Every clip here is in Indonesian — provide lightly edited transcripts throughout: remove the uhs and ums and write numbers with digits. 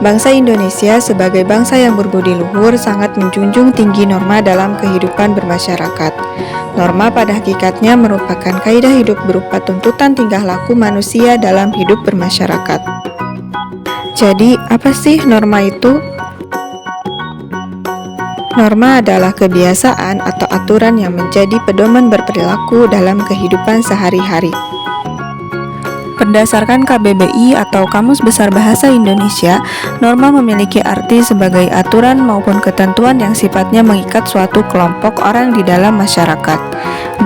Bangsa Indonesia sebagai bangsa yang berbudi luhur sangat menjunjung tinggi norma dalam kehidupan bermasyarakat. Norma pada hakikatnya merupakan kaidah hidup berupa tuntutan tingkah laku manusia dalam hidup bermasyarakat. Jadi, apa sih norma itu? Norma adalah kebiasaan atau aturan yang menjadi pedoman berperilaku dalam kehidupan sehari-hari. Berdasarkan KBBI atau Kamus Besar Bahasa Indonesia, norma memiliki arti sebagai aturan maupun ketentuan yang sifatnya mengikat suatu kelompok orang di dalam masyarakat,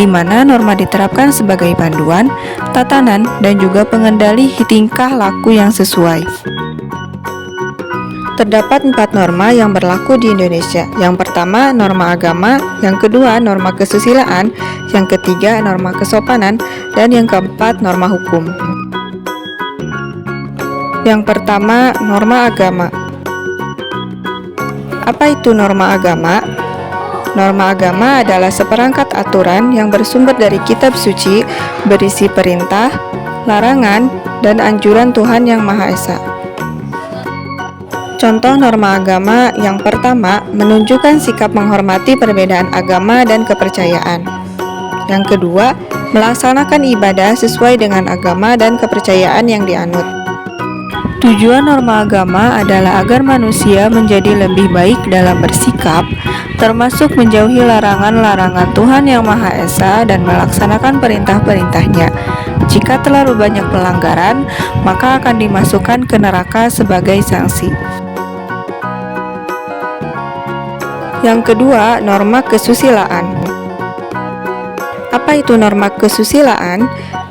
di mana norma diterapkan sebagai panduan, tatanan, dan juga pengendali tingkah laku yang sesuai. Terdapat 4 norma yang berlaku di Indonesia. Yang pertama, norma agama, yang kedua, norma kesusilaan, yang ketiga, norma kesopanan, dan yang keempat, norma hukum. Yang pertama, norma agama. Apa itu norma agama? Norma agama adalah seperangkat aturan yang bersumber dari kitab suci, berisi perintah, larangan, dan anjuran Tuhan Yang Maha Esa. Contoh norma agama yang pertama, menunjukkan sikap menghormati perbedaan agama dan kepercayaan. Yang kedua, melaksanakan ibadah sesuai dengan agama dan kepercayaan yang dianut. Tujuan norma agama adalah agar manusia menjadi lebih baik dalam bersikap, termasuk menjauhi larangan-larangan Tuhan Yang Maha Esa dan melaksanakan perintah-perintahnya. Jika terlalu banyak pelanggaran, maka akan dimasukkan ke neraka sebagai sanksi. Yang kedua, norma kesusilaan. Apa itu norma kesusilaan?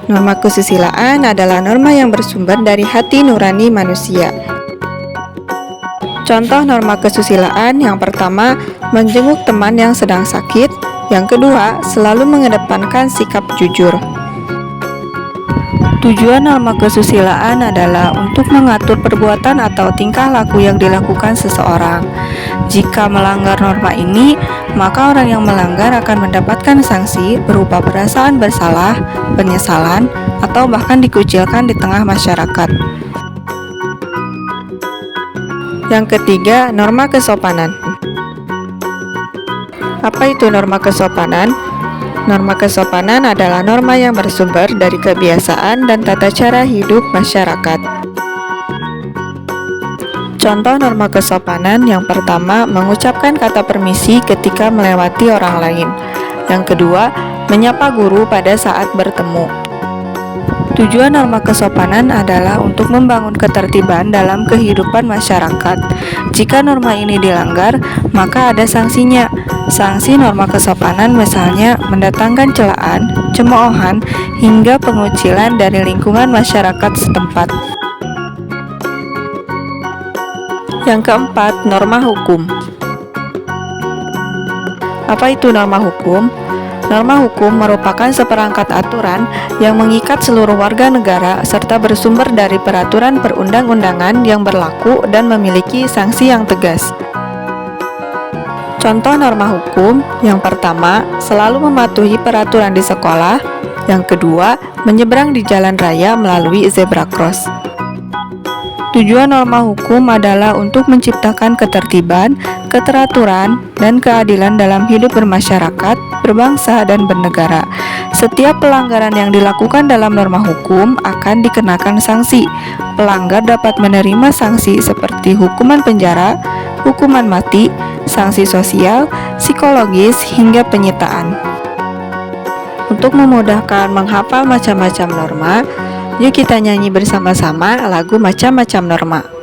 Norma kesusilaan adalah norma yang bersumber dari hati nurani manusia. Contoh norma kesusilaan yang pertama, menjenguk teman yang sedang sakit. Yang kedua, selalu mengedepankan sikap jujur. Tujuan norma kesusilaan adalah untuk mengatur perbuatan atau tingkah laku yang dilakukan seseorang. Jika melanggar norma ini, maka orang yang melanggar akan mendapatkan sanksi berupa perasaan bersalah, penyesalan, atau bahkan dikucilkan di tengah masyarakat. Yang ketiga, norma kesopanan. Apa itu norma kesopanan? Norma kesopanan adalah norma yang bersumber dari kebiasaan dan tata cara hidup masyarakat. Contoh norma kesopanan yang pertama, mengucapkan kata permisi ketika melewati orang lain. Yang kedua, menyapa guru pada saat bertemu. Tujuan norma kesopanan adalah untuk membangun ketertiban dalam kehidupan masyarakat. Jika norma ini dilanggar, maka ada sanksinya. Sanksi norma kesopanan misalnya mendatangkan celaan, cemoohan, hingga pengucilan dari lingkungan masyarakat setempat. Yang keempat, norma hukum. Apa itu norma hukum? Norma hukum merupakan seperangkat aturan yang mengikat seluruh warga negara serta bersumber dari peraturan perundang-undangan yang berlaku dan memiliki sanksi yang tegas. Contoh norma hukum, yang pertama, selalu mematuhi peraturan di sekolah. Yang kedua, menyeberang di jalan raya melalui zebra cross. Tujuan norma hukum adalah untuk menciptakan ketertiban, keteraturan, dan keadilan dalam hidup bermasyarakat, berbangsa, dan bernegara. Setiap pelanggaran yang dilakukan dalam norma hukum akan dikenakan sanksi. Pelanggar dapat menerima sanksi seperti hukuman penjara, hukuman mati, sanksi sosial, psikologis, hingga penyitaan. Untuk memudahkan menghafal macam-macam norma, yuk kita nyanyi bersama-sama lagu Macam-Macam Norma.